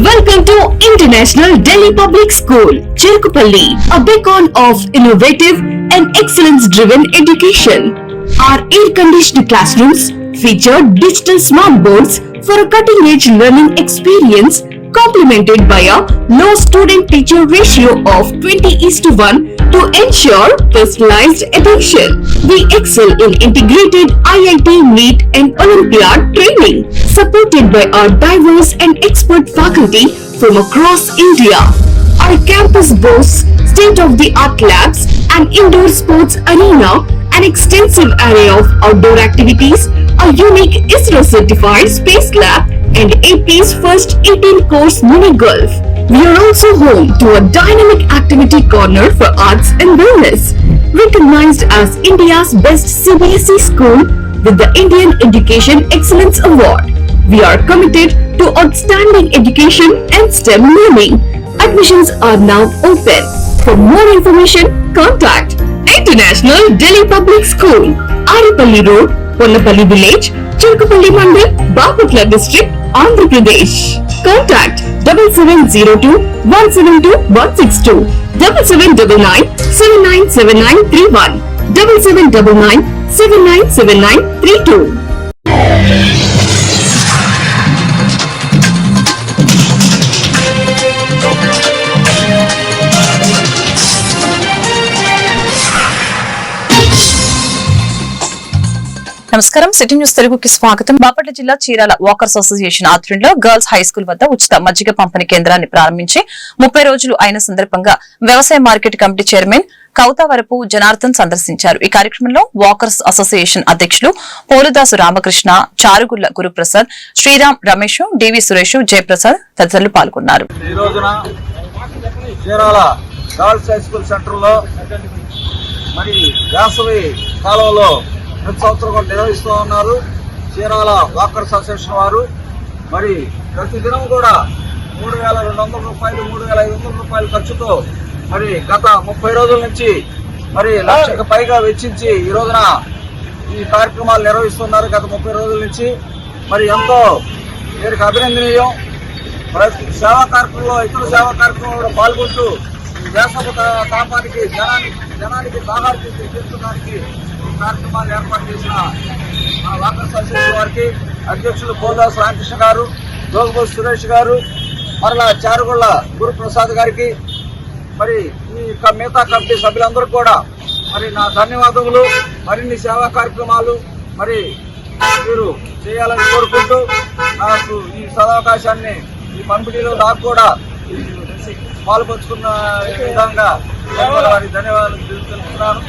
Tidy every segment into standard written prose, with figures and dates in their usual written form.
Welcome to International Delhi Public School, Cherkupalli, a beacon of innovative and excellence-driven education. Our air-conditioned classrooms feature digital smart boards for a cutting-edge learning experience, complemented by a low student-teacher ratio of 20:1 to ensure personalized attention. We excel in integrated IIT, NEET and Olympiad training, supported by our diverse and expert faculty from across India. Our campus boasts state-of-the-art labs, an indoor sports arena, an extensive array of outdoor activities, a unique ISRO-certified space lab, and AP's first 18-course mini golf. We are also home to a dynamic activity corner for arts and wellness, recognized as India's best CBSE school with the Indian Education Excellence Award. We are committed to outstanding education and STEM learning. Admissions are now open. For more information, contact International Delhi Public School, Aripalli Road, Ponnapalli Village, Cherkupalli Mandal, Bapatla District, Andhra Pradesh. Contact 7702-172-162, 7799-797931, 7799-797932. నమస్కారం. City news తెలుగుకి స్వాగతం. బాపట్ల జిల్లా Chirala walkers association ఆధ్వర్యంలో girls high school వద్ద ఉచిత మజ్జిగ పంపిణీ కేంద్రాన్ని ప్రారంభించి 30 రోజులు అయిన సందర్భంగా వ్యవసాయ మార్కెట్ కమిటీ చైర్మన్ కౌతావరపు జనార్దన్ సందర్శించారు. ఈ కార్యక్రమంలో వాకర్స్ అసోసియేషన్ అధ్యక్షులు పోలుదాసు రామకృష్ణ, చారుగుళ్ల గురుప్రసాద్, శ్రీరామ్ రమేష్, డివి సురేష్, జయప్రసాద్ తదితరులు పాల్గొన్నారు. ఈ రోజున చీరాల గర్ల్స్ హై స్కూల్ సెంటర్లో మరి వేసవి కాలంలో ప్రతి సంవత్సరం కూడా నిర్వహిస్తూ ఉన్నారు చీరాల వాకర్స్ అసోసియేషన్ వారు. మరి ప్రతిదినం కూడా 3,200 రూపాయలు 3,500 రూపాయల ఖర్చుతో మరి గత 30 రోజుల నుంచి మరి 1,00,000కు పైగా వెచ్చించి ఈ రోజున ఈ కార్యక్రమాలు నిర్వహిస్తున్నారు. గత 30 రోజుల నుంచి మరి ఎంతో వీరికి అభినందనీయం. సేవా కార్యక్రమంలో ఇతర సేవా కార్యక్రమంలో కూడా పాల్గొంటూ వేసవి తాపానికి జనానికి దాహాలు తీర్చడానికి కార్యక్రమాలు ఏర్పాటు చేసిన వాకర్స్ అసోసియేషన్ వారికి అధ్యక్షులు పోదాస్ రామకృష్ణ గారు, జోగబోస్ సురేష్ గారు, మరలా చారుగుళ్ల గురుప్రసాద్ గారికి, మరి ఈ మిగతా కమిటీ సభ్యులందరూ కూడా మరి నా ధన్యవాదములు. మరిన్ని సేవా కార్యక్రమాలు మరి మీరు చేయాలని కోరుకుంటూ నాకు ఈ సదవకాశాన్ని ఈ పంపిణీలో నాకు కూడా పాల్పంచుకున్న విధంగా ధన్యవాదాలు తెలుపుతున్నాను.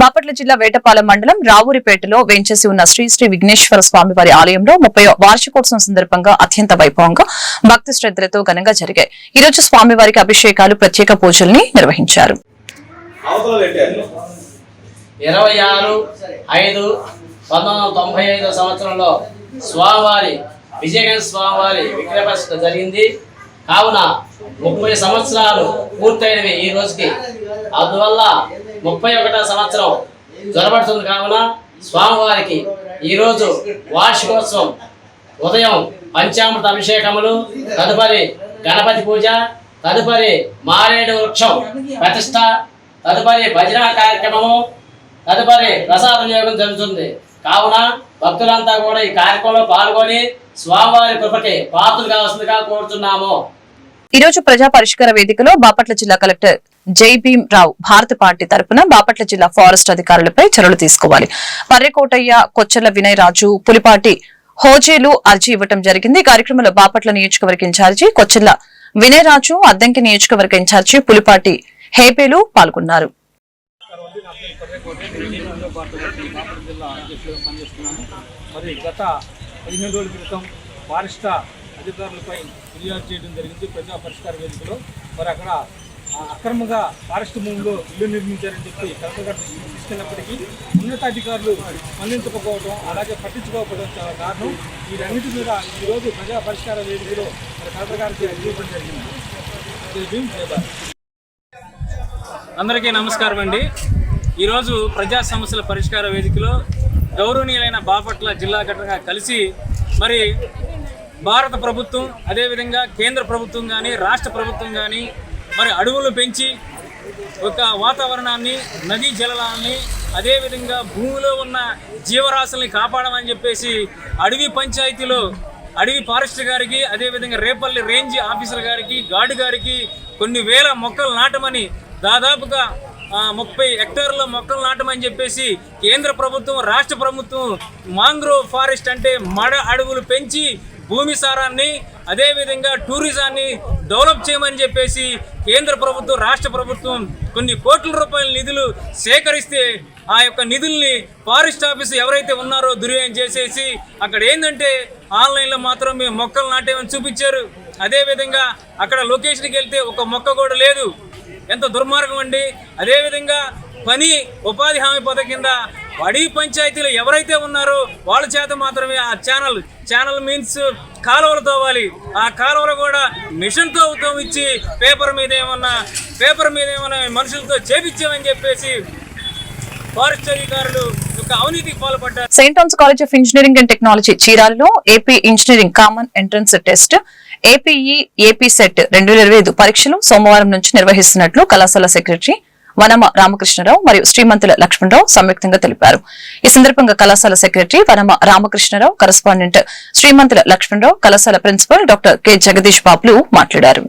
బాపట్ల జిల్లా వేటపాలెం మండలం రావూరిపేటలో వేంచేసి ఉన్న శ్రీ శ్రీ విఘ్నేశ్వర స్వామి వారి ఆలయంలో 30వ వార్షికోత్సవం సందర్భంగా అత్యంత వైభవంగా భక్తి శ్రద్ధలతో ఘనంగా జరిగాయి. ఈ రోజు స్వామివారికి అభిషేకాలు, ప్రత్యేక పూజల్ని నిర్వహించారు. 26/5/1995 సంవత్సరంలో స్వామివారి విజయగంజ్ స్వామివారి విగ్రహ ప్రతిష్ఠ జరిగింది. కావున 30 సంవత్సరాలు పూర్తయినవి ఈ రోజుకి. అందువల్ల 31వ సంవత్సరం జరబడుతుంది. కావున స్వామివారికి ఈరోజు వార్షికోత్సవం ఉదయం పంచామృత అభిషేకములు, తదుపరి గణపతి పూజ, తదుపరి మారేడు వృక్షం ప్రతిష్ట, తదుపరి భజన కార్యక్రమము, తదుపరి ప్రసాద వినియోగం జరుగుతుంది. కావున భక్తులంతా కూడా ఈ కార్యక్రమంలో పాల్గొని స్వామివారి కృపకి పాత్రలు కావాల్సిందిగా కోరుతున్నాము. ఈ రోజు ప్రజా పరిష్కార వేదికలో బాపట్ల జిల్లా కలెక్టర్ జై భీమ్ రావు భారత పార్టీ తరపున బాపట్ల జిల్లా ఫారెస్ట్ అధికారులపై చర్యలు తీసుకోవాలి, పర్రెకోటయ్య, కొచ్చెల వినయ్ రాజు, పులిపాటి హోజేలు అర్జీ ఇవ్వడం జరిగింది. కార్యక్రమంలో బాపట్ల నియోజకవర్గ ఇన్ఛార్జి కొచ్చెల వినయ్ రాజు, అద్దంకి నియోజకవర్గ ఇన్ఛార్జి పులిపాటి హేపేలు పాల్గొన్నారు. మరి గత 15 రోజుల క్రితం ఫారెస్ట్ అధికారులపై ఫిర్యాదు చేయడం జరిగింది ప్రజా పరిష్కార వేదికలో. మరి అక్కడ అక్రమంగా ఫారెస్ట్ భూమిలో ఇల్లు నిర్మించారని చెప్పి కలెక్టర్ గారు తీసుకెళ్ళినప్పటికీ ఉన్నతాధికారులు స్పందించకపోవడం, అలాగే పట్టించుకోకపోవడం చాలా కారణం. వీటన్నిటి మీద ఈరోజు ప్రజా పరిష్కార వేదికలో మరి కలెక్టర్ గారికి అర్జీయడం జరిగింది. అందరికీ నమస్కారం అండి. ఈరోజు ప్రజా సమస్యల పరిష్కార వేదికలో గౌరవనీయులైన బాపట్ల జిల్లా కలెక్టర్గా కలిసి మరి భారత ప్రభుత్వం అదేవిధంగా కేంద్ర ప్రభుత్వం కానీ రాష్ట్ర ప్రభుత్వం కానీ మరి అడవులు పెంచి ఒక వాతావరణాన్ని, నదీ జలాలని, అదేవిధంగా భూమిలో ఉన్న జీవరాశుల్ని కాపాడమని చెప్పేసి అడవి పంచాయతీలో అడవి ఫారెస్ట్ గారికి, అదేవిధంగా రేపల్లి రేంజ్ ఆఫీసర్ గారికి, గార్డు గారికి కొన్ని వేల మొక్కలు నాటమని, దాదాపుగా 30 హెక్టార్ల మొక్కలు నాటమని చెప్పేసి కేంద్ర ప్రభుత్వం, రాష్ట్ర ప్రభుత్వం మాంగ్రోవ్ ఫారెస్ట్ అంటే మడ అడవులు పెంచి భూమి సారాన్ని, అదేవిధంగా టూరిజాన్ని డెవలప్ చేయమని చెప్పేసి కేంద్ర ప్రభుత్వం, రాష్ట్ర ప్రభుత్వం కొన్ని కోట్ల రూపాయల నిధులు సేకరిస్తే ఆ యొక్క నిధుల్ని ఫారెస్ట్ ఆఫీస్ ఎవరైతే ఉన్నారో దుర్వ్యయం చేసేసి అక్కడ ఏంటంటే ఆన్లైన్లో మాత్రం మేము మొక్కలు నాటేమని చూపించారు. అదేవిధంగా అక్కడ లొకేషన్కి వెళ్తే ఒక మొక్క కూడా లేదు. ఎంత దుర్మార్గం అండి. అదేవిధంగా పని ఉపాధి హామీ పథకం కింద అడవి పంచాయతీలు ఎవరైతే ఉన్నారో వాళ్ళ చేత మాత్రమే ఆ ఛానల్ మీన్స్ కాలువలు తవ్వాలి. ఆ కాలువలు కూడా మిషన్తో ఇచ్చి పేపర్ మీద ఏమన్నా మనుషులతో చేపించామని చెప్పేసి ఫారెస్ట్ అధికారులు అవినీతికి పాల్పడ్డారు. Saint Ann's college of engineering and technology చీరాలలో AP engineering common entrance test AP CET 2025 పరీక్షలు సోమవారం నుంచి నిర్వహిస్తున్నట్లు కళాశాల సెక్రటరీ వనమ రామకృష్ణరావు మరియు శ్రీమంతుల లక్ష్మణరావు సంయుక్తంగా తెలిపారు. ఈ సందర్భంగా కళాశాల సెక్రటరీ వనమ రామకృష్ణరావు, కరెస్పాండెంట్ శ్రీమంతుల లక్ష్మణరావు, కళాశాల ప్రిన్సిపల్ డాక్టర్ కె జగదీష్ బాబులు మాట్లాడారు.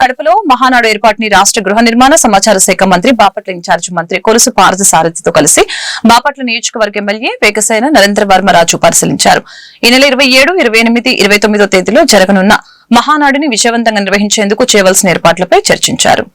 కడపలో మహానాడు ఏర్పాటుని రాష్ట్ర గృహ నిర్మాణ సమాచార శాఖ మంత్రి బాపట్ల ఇన్ఛార్జ్ మంత్రి కొలుసు పార్థ సారథితో కలిసి బాపట్ల నియోజకవర్గ ఎమ్మెల్యే వేగసేన నరేంద్ర వర్మరాజు పరిశీలించారు. ఈ నెల 27, 28, 29వ తేదీలో జరగనున్న మహానాడుని విజయవంతంగా నిర్వహించేందుకు చేయవలసిన ఏర్పాట్లపై చర్చించారు.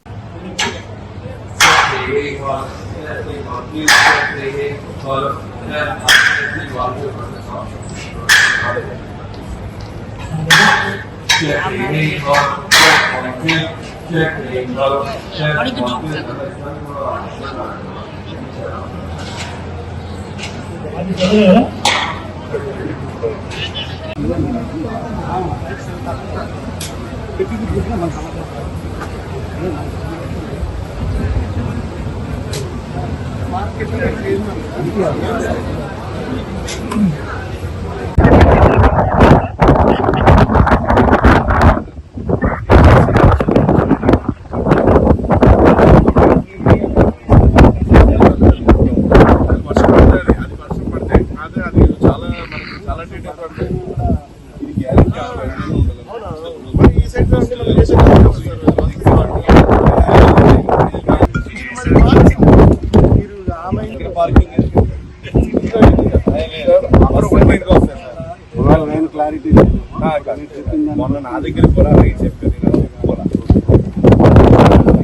మొన్న నా దగ్గర కూడా అలాగే చెప్పారు.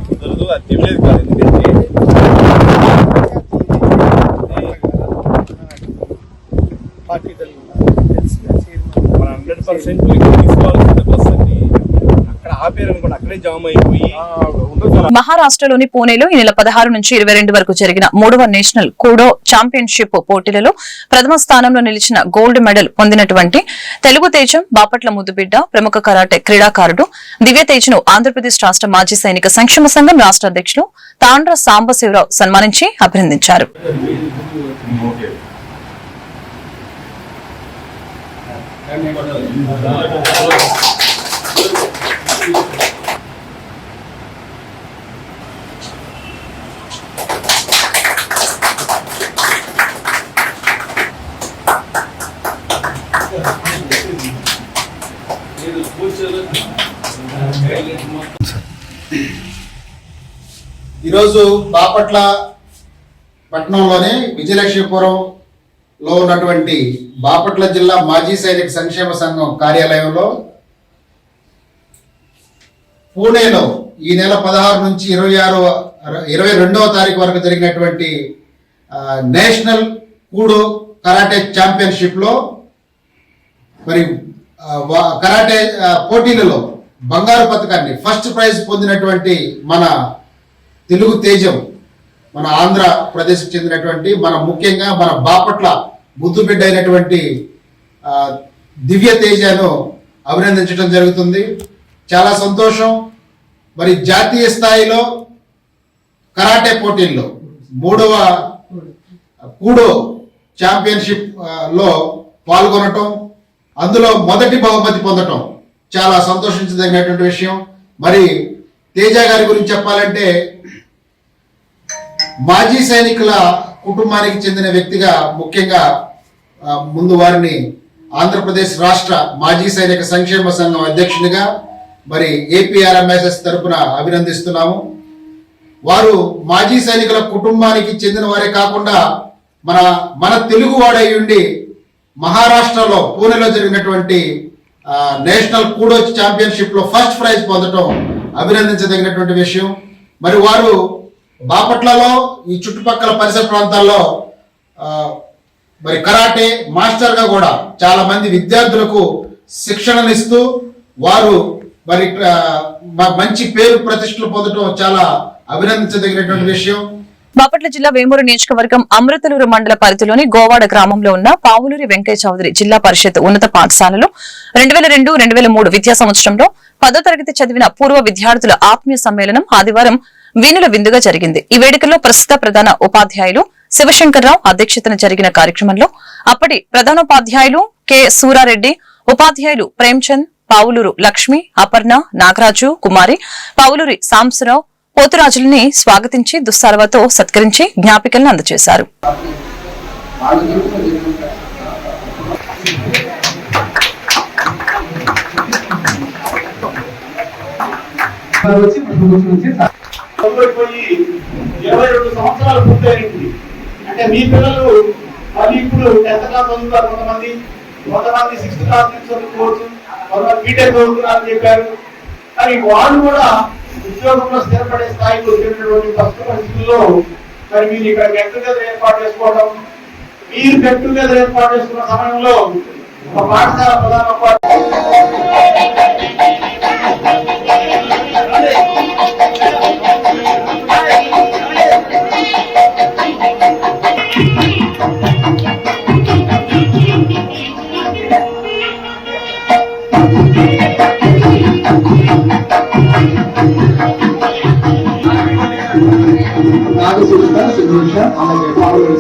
కుదరదు, అది తెలియదు కాదు. ఎందుకంటే 100% తీసుకోవాల్సిన బస్ అండి. అక్కడ ఆపేరనుకోండి, అక్కడే జామ్ అయిపోయి మహారాష్ట్రలోని పూణేలో ఈ నెల 16 నుంచి 22 వరకు జరిగిన 3వ నేషనల్ కూడో ఛాంపియన్షిప్ పోటీలలో ప్రథమ స్థానంలో నిలిచిన గోల్డ్ మెడల్ పొందినటువంటి తెలుగు తేజం బాపట్ల ముద్దుబిడ్డ ప్రముఖ కరాటే క్రీడాకారుడు దివ్యతేజ్ను ఆంధ్రప్రదేశ్ రాష్ట్ర మాజీ సైనిక సంక్షేమ సంఘం రాష్ట్ర అధ్యక్షులు తాండ్ర సాంబశివరావు సన్మానించి అభినందించారు. ఈరోజు బాపట్ల పట్టణంలోని విజయలక్ష్మీపురంలో ఉన్నటువంటి బాపట్ల జిల్లా మాజీ సైనిక సంక్షేమ సంఘం కార్యాలయంలో పూణేలో ఈ నెల 16 నుంచి 22వ తారీఖు వరకు జరిగినటువంటి నేషనల్ కూడో కరాటే ఛాంపియన్షిప్లో మరి కరాటే పోటీలలో బంగారు పథకాన్ని ఫస్ట్ ప్రైజ్ పొందినటువంటి మన తెలుగు తేజం, మన ఆంధ్రప్రదేశ్కి చెందినటువంటి ముఖ్యంగా మన బాపట్ల ముద్దుబిడ్డ అయినటువంటి దివ్య తేజను అభినందించడం జరుగుతుంది. చాలా సంతోషం. మరి జాతీయ స్థాయిలో కరాటే పోటీల్లో 3వ కూడో ఛాంపియన్షిప్ లో పాల్గొనటం, అందులో మొదటి బహుమతి పొందటం చాలా సంతోషించదగినటువంటి విషయం. మరి తేజ గారి గురించి చెప్పాలంటే మాజీ సైనికుల కుటుంబానికి చెందిన వ్యక్తిగా ముఖ్యంగా ముందు వారిని ఆంధ్రప్రదేశ్ రాష్ట్ర మాజీ సైనిక సంక్షేమ సంఘం అధ్యక్షునిగా మరి ఏపీఆర్ఎంఎస్ఎస్ తరపున అభినందిస్తున్నాము. వారు మాజీ సైనికుల కుటుంబానికి చెందిన వారే కాకుండా మన తెలుగు వాడై ఉండి మహారాష్ట్రలో పూణేలో జరిగినటువంటి నేషనల్ కూడో ఛాంపియన్షిప్ లో ఫస్ట్ ప్రైజ్ పొందడం అభినందించదగినటువంటి విషయం. మరి వారు బాపట్లలో ఈ చుట్టుపక్కల పరిసర ప్రాంతాల్లో మరి కరాటే మాస్టర్ గా కూడా చాలా మంది విద్యార్థులకు శిక్షణనిస్తూ వారు మరి మంచి పేరు ప్రతిష్టలు పొందడం చాలా అభినందించదగినటువంటి విషయం. బాపట్ల జిల్లా వేమూరు నియోజకవర్గం అమృతలూరు మండల పరిధిలోని గోవాడ గ్రామంలో ఉన్న పావులూరి వెంకయ్య చౌదరి జిల్లా పరిషత్ ఉన్నత పాఠశాలలో 2002-2003 విద్యా సంవత్సరంలో 10వ తరగతి చదివిన పూర్వ విద్యార్థుల ఆత్మీయ సమ్మేళనం ఆదివారం వీణుల విందుగా జరిగింది. ఈ వేడుకలో ప్రస్తుత ప్రధాన ఉపాధ్యాయులు శివశంకర్రావు అధ్యక్షతన జరిగిన కార్యక్రమంలో అప్పటి ప్రధానోపాధ్యాయులు కె సూరారెడ్డి, ఉపాధ్యాయులు ప్రేమ్చంద్, పావులూరు లక్ష్మి, అపర్ణ, నాగరాజు, కుమారి, పావులూరి సాంబశివరావు పోతురాజులని స్వాగతించి దుస్సారవతో సత్కరించి జ్ఞాపికలను అందజేశారు. పోయి 22 సంవత్సరాలు పూర్తయింది. అంటే మీ పిల్లలు మళ్ళీ ఇప్పుడు 10th క్లాస్ చదువుతారు, కొంతమంది 6th క్లాస్ నుంచి చదువుకోవచ్చు, కొంతమంది బీటెక్ చదువుతున్నారని చెప్పారు. కానీ వాళ్ళు కూడా ఉద్యోగంలో స్థిరపడే స్థాయికి వచ్చినటువంటి ప్రస్తుత పరిస్థితుల్లో మరి మీరు ఇక్కడ గెట్ టుగెదర్ ఏర్పాటు చేసుకోవడం, మీరు గెట్ టుగెదర్ ఏర్పాటు చేసుకున్న సమయంలో ఒక పాఠశాల ప్రధాన అలాగే పావులూరి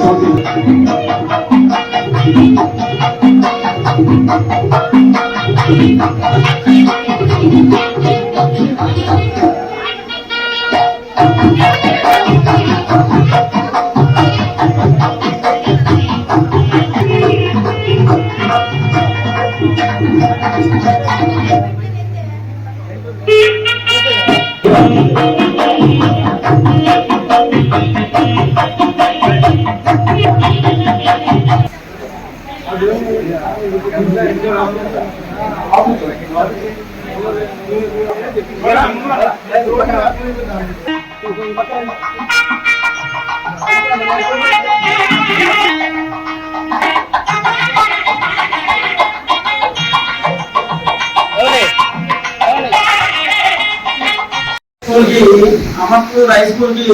స్కూల్ కి అమర్పూర్ హై స్కూల్ కి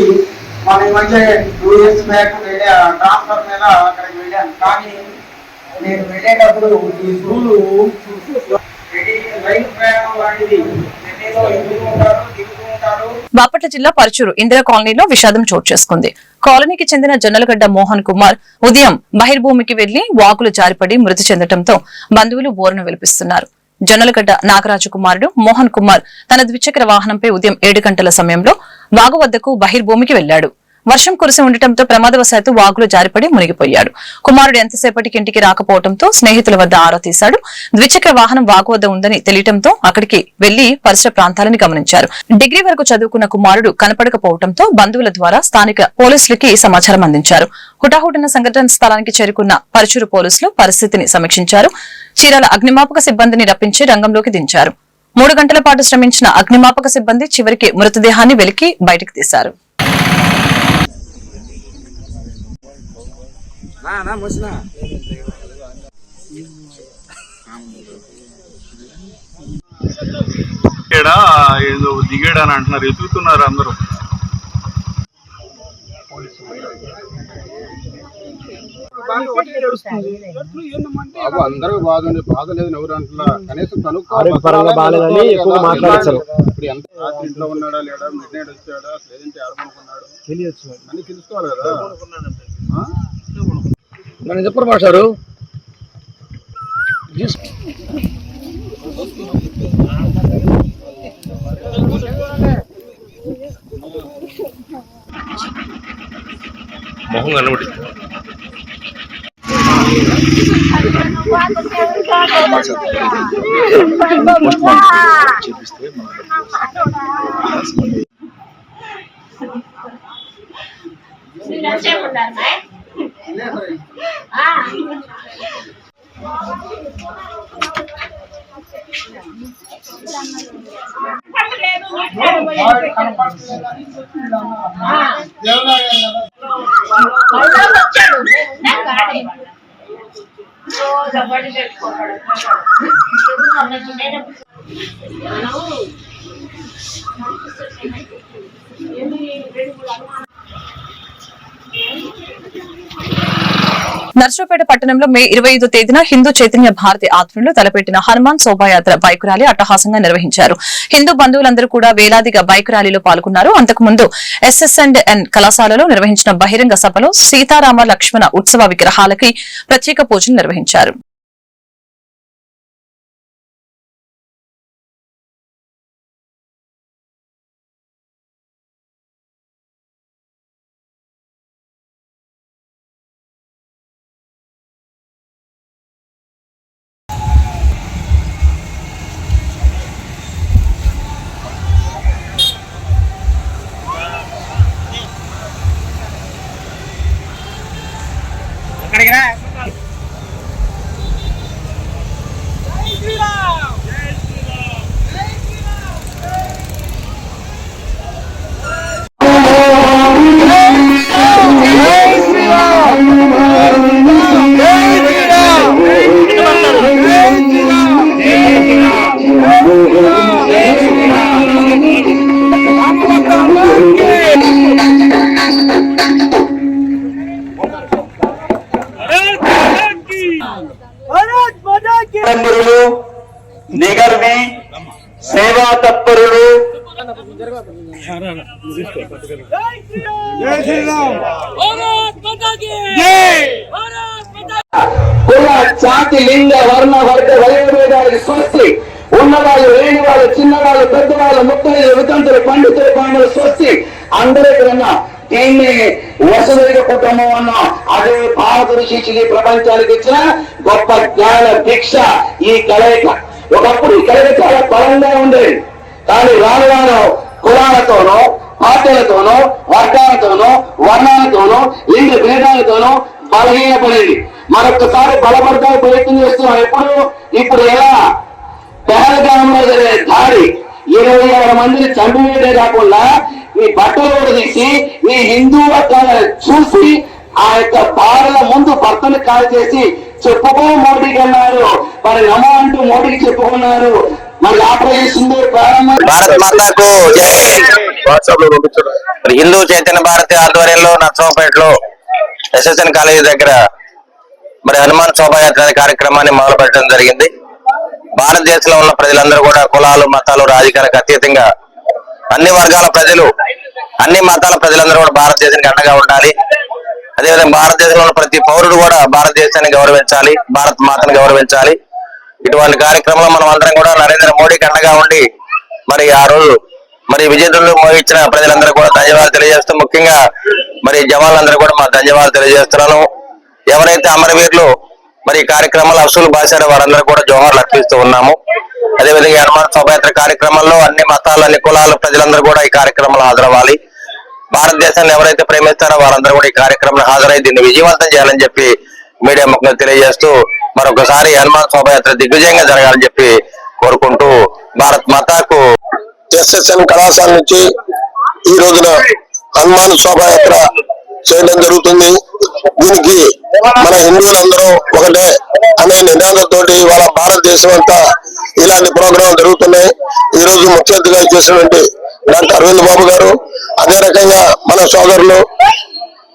మన ఈ మధ్య 2 years బ్యాక్ ట్రాన్స్ఫర్ మీద అక్కడికి వెళ్ళాను. కానీ నేను వెళ్ళేటప్పుడు ఈ స్కూల్ రైలు ప్రయాణం లాంటిది. ఢిల్లీలో ఎక్కుతూ ఉంటారు, దిగుతూ ఉంటారు. బాపట్ల జిల్లా పరుచూరు ఇందిరా కాలనీలో విషాదం చోటు చేసుకుంది. కాలనీకి చెందిన జొన్నలగడ్డ మోహన్ కుమార్ ఉదయం బహిర్భూమికి వెళ్లి వాగులు జారిపడి మృతి చెందడంతో బంధువులు బోరున విలిపిస్తున్నారు. జొన్నలగడ్డ నాగరాజు కుమారుడు మోహన్ కుమార్ తన ద్విచక్ర వాహనంపై ఉదయం 7 గంటల సమయంలో వాగు వద్దకు బహిర్భూమికి వెళ్లాడు. వర్షం కురిసి ఉండటంతో ప్రమాదవశాత్తు వాగులో జారిపడి మునిగిపోయాడు. కుమారుడు ఎంతసేపటికి ఇంటికి రాకపోవడంతో స్నేహితుల వద్ద ఆరా తీశాడు. ద్విచక్ర వాహనం వాగు వద్ద ఉందని తెలియటంతో అక్కడికి వెళ్లి పరిసర ప్రాంతాలను గమనించారు. డిగ్రీ వరకు చదువుకున్న కుమారుడు కనపడకపోవడంతో బంధువుల ద్వారా స్థానిక పోలీసులకి సమాచారం అందించారు. హుటాహుటిన సంఘటన స్థలానికి చేరుకున్న పరుచూరు పోలీసులు పరిస్థితిని సమీక్షించారు. చీరాల అగ్నిమాపక సిబ్బందిని రప్పించి రంగంలోకి దించారు. 3 గంటల పాటు శ్రమించిన అగ్నిమాపక సిబ్బంది చివరికి మృతదేహాన్ని వెలికి బయటకు తీశారు. ఏదో దిగాడు అని అంటున్నారు, ఎదుగుతున్నారు అందరూ. అందరూ బాధ లేదు ఎవరు అంటున్నా, కనీసం బాగాలేదని ఎక్కువ మాట్లాడతారు. ఇప్పుడు ఎంత ఇంట్లో ఉన్నాడా లేడా, మిడ్ నైట్ వచ్చాడా, లేదంటే ఆడమనుకున్నాడు తెలియచ్చు అని తెలుసుకోవాలి కదా. నన్ను చెప్పరు మాస్టారు. మొహం కనబడి నర్సరావుపేట పట్టణంలో మే 25వ తేదీన హిందూ చైతన్య భారతి ఆధ్వర్యంలో తలపెట్టిన హనుమాన్ శోభాయాత్ర బైక్ ర్యాలీ అట్టహాసంగా నిర్వహించారు. హిందూ బంధువులందరూ కూడా వేలాదిగా బైక్ ర్యాలీలో పాల్గొన్నారు. అంతకుముందు SSN కళాశాలలో నిర్వహించిన బహిరంగ సభలో సీతారామ లక్ష్మణ ఉత్సవ విగ్రహాలకి ప్రత్యేక పూజలు నిర్వహించారు. నిగర్వి సేవా తత్పరులు కుల జాతి లింగ వర్ణ వర్గ వయోభేదాలకు స్వస్తి. ఉన్నవాళ్ళు లేని వాళ్ళు, చిన్నవాళ్ళు, పెద్దవాళ్ళు, ముక్కలు, వితంతులు, పండితులు, పాండవులు స్వస్తి. అందరికన్నా దీన్ని వసుదైక కుటుంబం అన్న అదే భారత ఋషికి ప్రపంచానికి ఇచ్చిన గొప్ప జ్ఞాన భిక్ష ఈ కలయిక. ఒకప్పుడు ఈ కలయిక చాలా బలంగా ఉండేది, కానీ రాను రాను కులాలతోనూ, పార్టీలతోనూ, వర్గాలతోనూ, వర్ణాలతోనూ, లింగ భేదాలతోనూ బలహీనపడేది. మరొకసారి బలపడతా ప్రయత్నం చేస్తున్నాం. ఇప్పుడు ఎలా పెహల్గాంలో జరిగే దాడి 26 మందిని చంపివేయడే కాకుండా ఈ బట్టలు కూడా తీసి ఈ హిందూ వర్గాలను చూసి ఆ యొక్క భార్యల ముందు భర్తను కాల్ చేసి చెప్పుకో మోడీకి అన్నారు. మరి నమో అంటూ మోడీకి చెప్పుకున్నారు. మరి ఆపరేషన్ ప్రారంభం. భారత్ మాతాకు జై. హిందూ చైతన్య భారతి ఆధ్వర్యంలో నర్సరావుపేటలో ఎస్ఎస్ఎన్ కాలేజీ దగ్గర మరి హనుమాన్ శోభాయాత్ర అనే కార్యక్రమాన్ని మొదలు పెట్టడం జరిగింది. భారతదేశంలో ఉన్న ప్రజలందరూ కూడా కులాలు మతాలు రాజకీయాలకు అతీతంగా అన్ని వర్గాల ప్రజలు అన్ని మతాల ప్రజలందరూ కూడా భారతదేశానికి అండగా ఉండాలి. అదేవిధంగా భారతదేశంలో ఉన్న ప్రతి పౌరుడు కూడా భారతదేశాన్ని గౌరవించాలి, భారత్ మాతను గౌరవించాలి. ఇటువంటి కార్యక్రమంలో మనం అందరం కూడా నరేంద్ర మోడీకి అండగా ఉండి మరి ఆ రోజు మరి విజేతలు మోగించిన ప్రజలందరూ కూడా ధన్యవాదాలు తెలియజేస్తూ, ముఖ్యంగా మరి జవాన్లందరూ కూడా మా ధన్యవాదాలు తెలియజేస్తున్నాను. ఎవరైతే అమరవీరులు మరి ఈ కార్యక్రమాలు అసలు బాసారో వారందరూ కూడా జోహార్లు అర్పిస్తూ ఉన్నాము. అదేవిధంగా హనుమాన్ శోభాయాత్ర కార్యక్రమంలో అన్ని మతాలు అన్ని కులాల ప్రజలందరూ కూడా ఈ కార్యక్రమంలో హాజరవ్వాలి. భారతదేశాన్ని ఎవరైతే ప్రేమిస్తారో వారందరూ కూడా ఈ కార్యక్రమంలో హాజరై దీన్ని విజయవంతం చేయాలని చెప్పి మీడియా ముఖ్యంగా తెలియజేస్తూ మరొకసారి హనుమాన్ శోభాయాత్ర దిగ్విజయంగా జరగాలని చెప్పి కోరుకుంటూ భారత్ మాతాకు. ఎస్ఎస్ఎన్ కళాశాల నుంచి ఈ రోజున హనుమాన్ శోభాయాత్ర చేయడం జరుగుతుంది. దీనికి మన హిందువులందరూ ఒకటే అనే నినాదంతో వాళ్ళ భారతదేశం అంతా ఇలాంటి ప్రోగ్రాం జరుగుతున్నాయి. ఈ రోజు ముఖ్య అతిథిగా చేసినటువంటి డాక్టర్ అరవింద్ బాబు గారు, అదే రకంగా మన సోదరులు,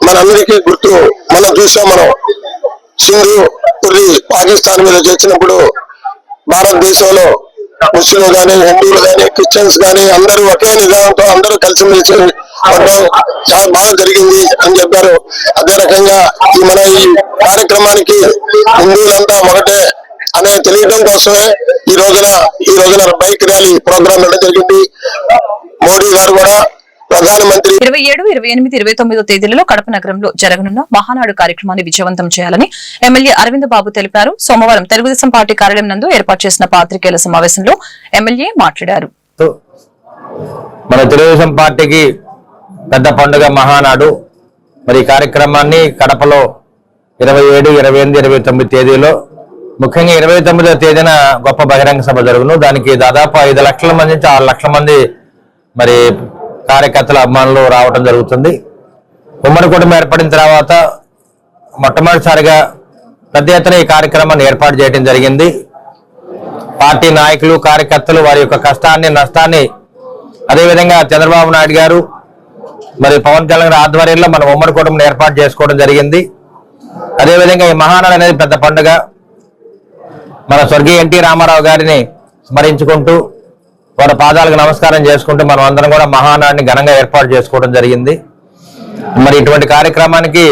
మనందరికీ గుర్తు మనం చూసాం. మనం సింధు పురి పాకిస్తాన్ మీద చేసినప్పుడు భారతదేశంలో ముస్లింలు కానీ హిందువులు కానీ క్రిస్టియన్స్ కానీ అందరూ ఒకే నిదానంతో అందరూ కలిసిమెలిసి ఉండడం చాలా బాగా జరిగింది అని చెప్పారు. అదే రకంగా ఈ కార్యక్రమానికి హిందువులంతా ఒకటే అనే తెలియడం కోసమే ఈ రోజున బైక్ ర్యాలీ ప్రోగ్రాం జరిగింది. మోడీ గారు కూడా ప్రధానమంత్రి 27, 28, 29 తేదీలలో కడప నగరంలో జరగనున్న మహానాడు కార్యక్రమాన్ని విజయవంతం చేయాలని ఎమ్మెల్యే అరవింద్ బాబు తెలిపారు. సోమవారం తెలుగుదేశం పార్టీ కార్యాలయం నందు ఏర్పాటు చేసిన పాత్రికేయుల సమావేశంలో ఎమ్మెల్యే మాట్లాడారు. మన తెలుగుదేశం పార్టీకి పెద్ద పండుగ మహానాడు. మరి ఈ కార్యక్రమాన్ని కడపలో 27, 28, 29 తేదీలో, ముఖ్యంగా 29వ తేదీన గొప్ప బహిరంగ సభ జరుగును. దానికి దాదాపు 5 లక్షల మంది నుంచి 6 లక్షల మంది మరి కార్యకర్తల అభిమానులు రావడం జరుగుతుంది. ఉమ్మడి కుటుంబం ఏర్పడిన తర్వాత మొట్టమొదటిసారిగా పెద్ద ఎత్తున ఈ కార్యక్రమాన్ని ఏర్పాటు చేయడం జరిగింది. పార్టీ నాయకులు కార్యకర్తలు వారి యొక్క కష్టాన్ని నష్టాన్ని, అదేవిధంగా చంద్రబాబు నాయుడు గారు మరి పవన్ కళ్యాణ్ ఆధ్వర్యంలో మన ఉమ్మడి కుటుంబం ఏర్పాటు చేసుకోవడం జరిగింది. అదేవిధంగా ఈ మహానాడు అనేది పెద్ద పండుగ. మన స్వర్గీయ ఎన్టీ రామారావు గారిని స్మరించుకుంటూ వారి పాదాలకు నమస్కారం చేసుకుంటూ మనం అందరం కూడా మహానాడిని ఘనంగా ఏర్పాటు చేసుకోవడం జరిగింది. మరి ఇటువంటి కార్యక్రమానికి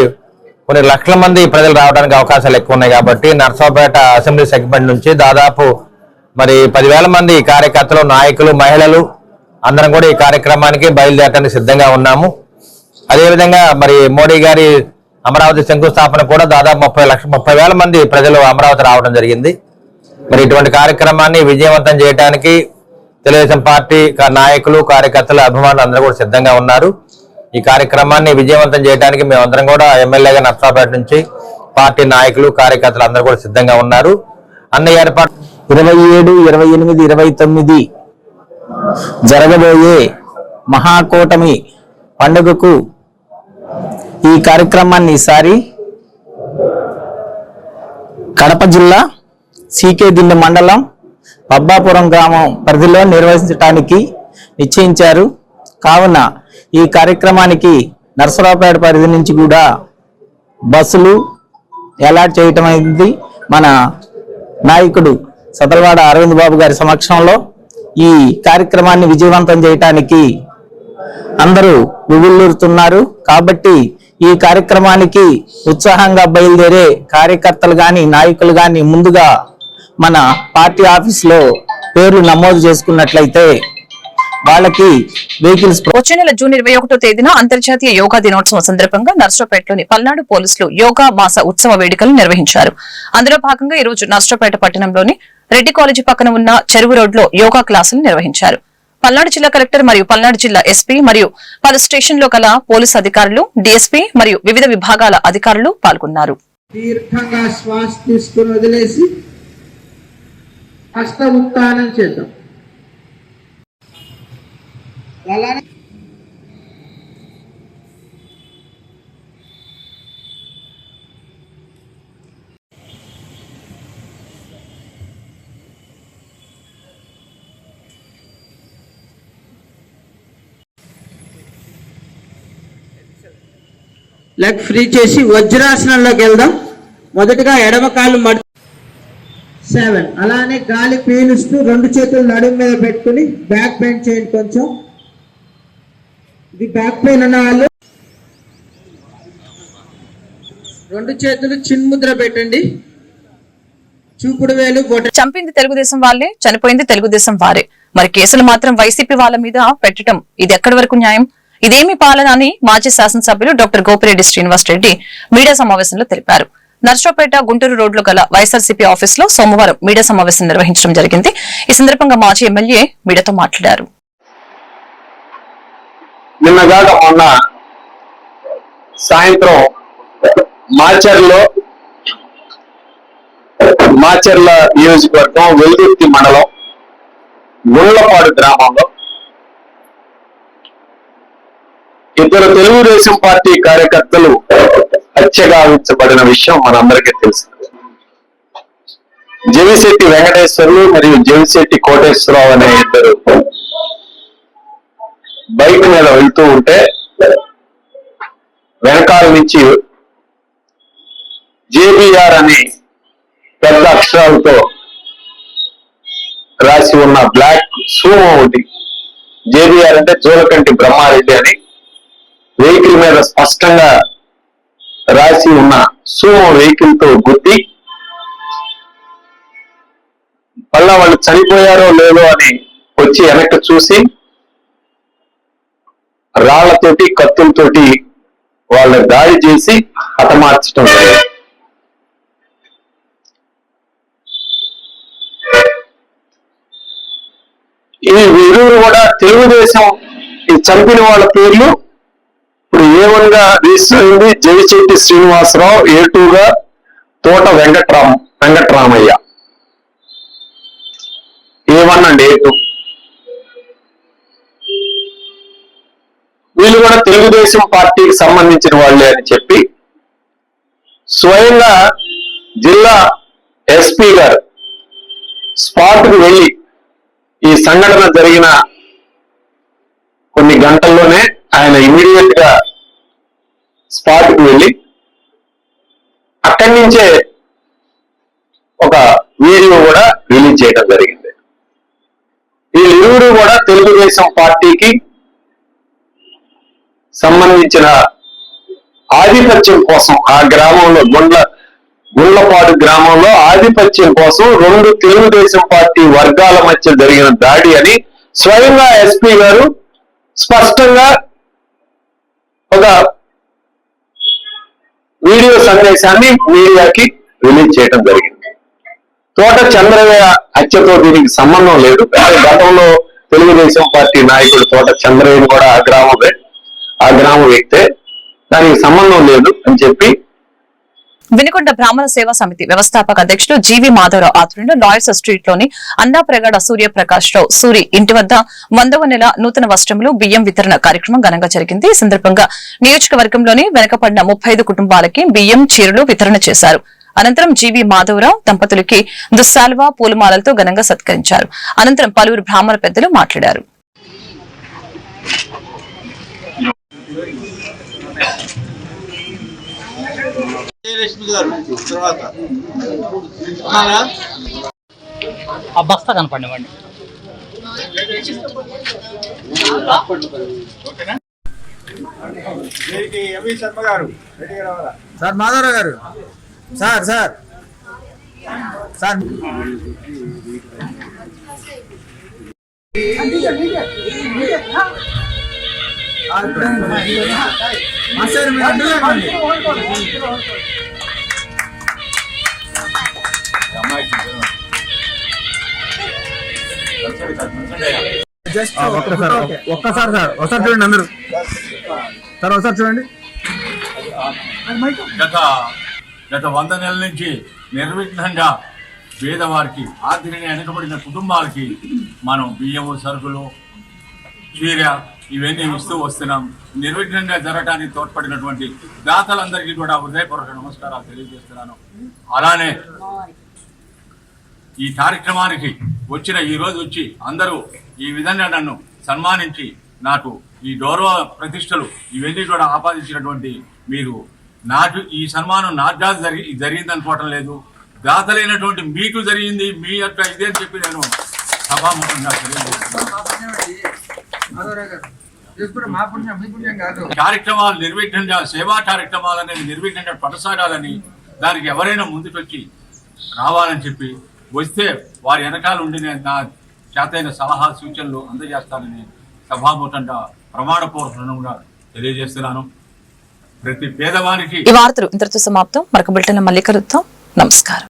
కొన్ని లక్షల మంది ప్రజలు రావడానికి అవకాశాలు ఎక్కువ ఉన్నాయి కాబట్టి నర్సరావుపేట అసెంబ్లీ సెగ్మెంట్ నుంచి దాదాపు మరి 10,000 మంది కార్యకర్తలు, నాయకులు, మహిళలు అందరం కూడా ఈ కార్యక్రమానికి బయలుదేరడానికి సిద్ధంగా ఉన్నాము. అదేవిధంగా మరి మోడీ గారి అమరావతి శంకుస్థాపన కూడా దాదాపు 30,000 మంది ప్రజలు అమరావతి రావడం జరిగింది. మరి ఇటువంటి కార్యక్రమాన్ని విజయవంతం చేయడానికి తెలుగుదేశం పార్టీ నాయకులు కార్యకర్తలు అభిమానులు అందరూ కూడా సిద్ధంగా ఉన్నారు. ఈ కార్యక్రమాన్ని విజయవంతం చేయడానికి మేమందరం కూడా ఎమ్మెల్యేగా నర్సరావుపేట నుంచి పార్టీ నాయకులు కార్యకర్తలు అందరూ కూడా సిద్ధంగా ఉన్నారు. అన్ని ఏర్పాటు 27, 28, 29 జరగబోయే మహాకూటమి పండుగకు ఈ కార్యక్రమాన్ని ఈసారి కడప జిల్లా సీకే దిండి మండలం పబ్బాపురం గ్రామం పరిధిలో నిర్వహించడానికి నిశ్చయించారు. కావున ఈ కార్యక్రమానికి నర్సరావుపేట పరిధి నుంచి కూడా బస్సులు అలాట్ చేయటం అయింది. మన నాయకుడు సదల్వాడ అరవింద్ బాబు గారి సమక్షంలో ఈ కార్యక్రమాన్ని విజయవంతం చేయటానికి అందరూ ఉవ్విళ్ళూరుతున్నారు. కాబట్టి ఈ కార్యక్రమానికి ఉత్సాహంగా బయలుదేరే కార్యకర్తలు గాని నాయకులు గాని ముందుగా మన పార్టీ ఆఫీసులో పేర్లు నమోదు చేసుకున్నట్లయితే వాళ్ళకి వెహికల్స్. వచ్చే నెల జూన్ 21వ తేదీన అంతర్జాతీయ యోగా దినోత్సవం సందర్భంగా నర్సరావుపేటలోని పల్నాడు పోలీసులు యోగా మాస ఉత్సవ వేడుకలు నిర్వహించారు. అందులో భాగంగా ఈ రోజు నర్సరావుపేట పట్టణంలోని రెడ్డి కాలేజీ పక్కన ఉన్న చెరువు రోడ్లో యోగా క్లాసులు నిర్వహించారు. పల్నాడు జిల్లా కలెక్టర్ మరియు పల్నాడు జిల్లా ఎస్పీ మరియు పలు స్టేషన్లో గల పోలీసు అధికారులు, డీఎస్పీ మరియు వివిధ విభాగాల అధికారులు పాల్గొన్నారు. దీర్ఘంగా శ్వాస తీసుకుని వదిలేసి హస్త ఉత్తానం చేద్దాం. అలానే లెగ్ ఫ్రీ చేసి వజ్రాసనంలోకి వెళ్దాం. మొదటగా ఎడమ కాలు 7. అలానే గాలి పీలుస్తూ 2 చేతులు నడుము మీద పెట్టుకుని బ్యాక్ బెండ్ చేయండి. కొంచెం ఇది బ్యాక్ పెయిన్ ఉన్న వాళ్ళు 2 చేతులు చిన్ముద్ర పెట్టండి. చూపుడు వేలు చంపింది తెలుగుదేశం వాళ్ళే, చనిపోయింది తెలుగుదేశం వారే. మరి కేసులు మాత్రం వైసీపీ వాళ్ళ మీద పెట్టడం ఇది ఎక్కడి వరకు న్యాయం? ఇదేమి పాలన అని మాజీ శాసనసభ్యులు డాక్టర్ గోపిరెడ్డి శ్రీనివాస్ రెడ్డి మీడియా సమావేశంలో తెలిపారు. నర్సరావుపేట గుంటూరు రోడ్లో గల వైఎస్ఆర్సీపీ ఆఫీస్ లో సోమవారం మీడియా సమావేశం నిర్వహించడం జరిగింది. ఈ సందర్భంగా మాజీ ఎమ్మెల్యే మీడియాతో మాట్లాడారు. నిన్నగాక మొన్న సాయంత్రం మాచర్ల నియోజకవర్గం వెల్దుర్తి మండలం గుండ్లపాడు గ్రామంలో ఇద్దరు తెలుగుదేశం పార్టీ కార్యకర్తలు హత్యగావించబడిన విషయం మనందరికీ తెలుసు. జవిశెట్టి వెంకటేశ్వర్లు మరియు జవిశెట్టి కోటేశ్వరరావు అనే ఇద్దరు బైక్ మీద వెళ్తూ ఉంటే వెనకాల నుంచి జేబీఆర్ అని పెద్ద అక్షరాలతో రాసి ఉన్న బ్లాక్ సూమో ఒకటి, జేబీఆర్ అంటే జోలకంటి బ్రహ్మారెడ్డి అని వెహికల్ మీద స్పష్టంగా రాసి ఉన్న సూమో వెహికల్ తో గుద్ది మళ్ళా వాళ్ళు చనిపోయారో లేదో అని వచ్చి వెనక్కి చూసి రాళ్లతోటి కత్తులతోటి వాళ్ళ దాడి చేసి హతమార్చడం జరిగింది. ఈ ఇరువురు కూడా తెలుగుదేశం ఈ చంపిన వాళ్ళ పేర్లు ఇప్పుడు A1 గా రిజిస్టర్ అయింది జవిశెట్టి శ్రీనివాసరావు, A2 గా తోట వెంకట్రామయ్య. A1 అండ్ A2 వీళ్ళు కూడా తెలుగుదేశం పార్టీకి సంబంధించిన వాళ్ళే అని చెప్పి స్వయంగా జిల్లా ఎస్పీ గారు స్పాట్ కు వెళ్ళి ఈ సంఘటన జరిగిన కొన్ని గంటల్లోనే ఆయన ఇమీడియట్ గా స్పాట్ కు వెళ్ళి అక్కడి నుంచే ఒక వీడియో కూడా రిలీజ్ చేయడం జరిగింది. వీళ్ళిరువురు కూడా తెలుగుదేశం పార్టీకి సంబంధించిన ఆధిపత్యం కోసం ఆ గ్రామంలో గుండ్లపాడు గ్రామంలో ఆధిపత్యం కోసం 2 తెలుగుదేశం పార్టీ వర్గాల మధ్య జరిగిన దాడి అని స్వయంగా ఎస్పీ గారు స్పష్టంగా ఒక వీడియో సందేశాన్ని మీడియాకి రిలీజ్ చేయడం జరిగింది. తోట చంద్రయ్య హత్యతో దీనికి సంబంధం లేదు. గతంలో తెలుగుదేశం పార్టీ నాయకుడు తోట చంద్రయ్యను కూడా ఆ గ్రామ వ్యక్తే, దానికి సంబంధం లేదు అని చెప్పి వినుకొండ బ్రాహ్మణ సేవా సమితి వ్యవస్థాపక అధ్యక్షుడు జీవి మాధవరావు ఆధ్వర్యంలో లాయర్స్ స్ట్రీట్ లోని అన్నాప్రగడ సూర్యప్రకాష్ రావు సూరి ఇంటి వద్ద 100వ నెల నూతన వస్త్రములు బియ్యం వితరణ కార్యక్రమం ఘనంగా జరిగింది. ఈ సందర్భంగా నియోజకవర్గంలోని వెనకబడిన 30 కుటుంబాలకి బియ్యం, చీరలు వితరణ చేశారు. అనంతరం జీవి మాధవరావు దంపతులకి దుస్సాల్వా, పూలమాలలతో ఘనంగా సత్కరించారు. అనంతరం పలువురు బ్రాహ్మణ పెద్దలు మాట్లాడారు. ఆ బస్తా కనపడివ్వండి. సార్ మాధవరావు గారు, సార్ సార్ సార్ ఒక్కసారి సార్ ఒకసారి చూడండి, అందరూ సార్ ఒకసారి చూడండి. గత 100 నెలల నుంచి నిర్విఘ్నంగా పేదవారికి, ఆర్థికంగా వెనుకబడిన కుటుంబాలకి మనం బియ్యము, సరుకులు, చీర ఇవన్నీ ఇస్తూ వస్తున్నాం. నిర్విఘ్నంగా జరగడానికి తోడ్పడినటువంటి దాతలందరికీ కూడా హృదయపూర్వక నమస్కారాలు తెలియజేస్తున్నాను. అలానే ఈ కార్యక్రమానికి ఈ రోజు వచ్చి అందరూ ఈ విధంగా నన్ను సన్మానించి నాకు ఈ గౌరవ ప్రతిష్టలు ఇవన్నీ కూడా ఆపాదించినటువంటి మీరు నాకు ఈ సన్మానం నా జాతి జరిగింది అనుకోవటం లేదు, దాతలైనటువంటి మీకు జరిగింది, మీ యొక్క ఇదే అని చెప్పి నేను సభాముఖంగా కార్యక్రమాలు నిర్విఘ్నంగా సేవా కార్యక్రమాలు అనేది నిర్విఘ్నంగా కొనసాగాలని, దానికి ఎవరైనా ముందుకొచ్చి రావాలని చెప్పి వస్తే వారి వెనకాల ఉండి నేను నా చేతైన సలహా సూచనలు అందజేస్తానని సభాముఖంగా ప్రమాణపూర్వకంగా తెలియజేస్తున్నాను. ప్రతి పేదవానికి. ఈ వార్తలు ఇంతటితో సమాప్తం. మరొక బులెటిన్ మళ్ళీ కలుద్దాం. నమస్కారం.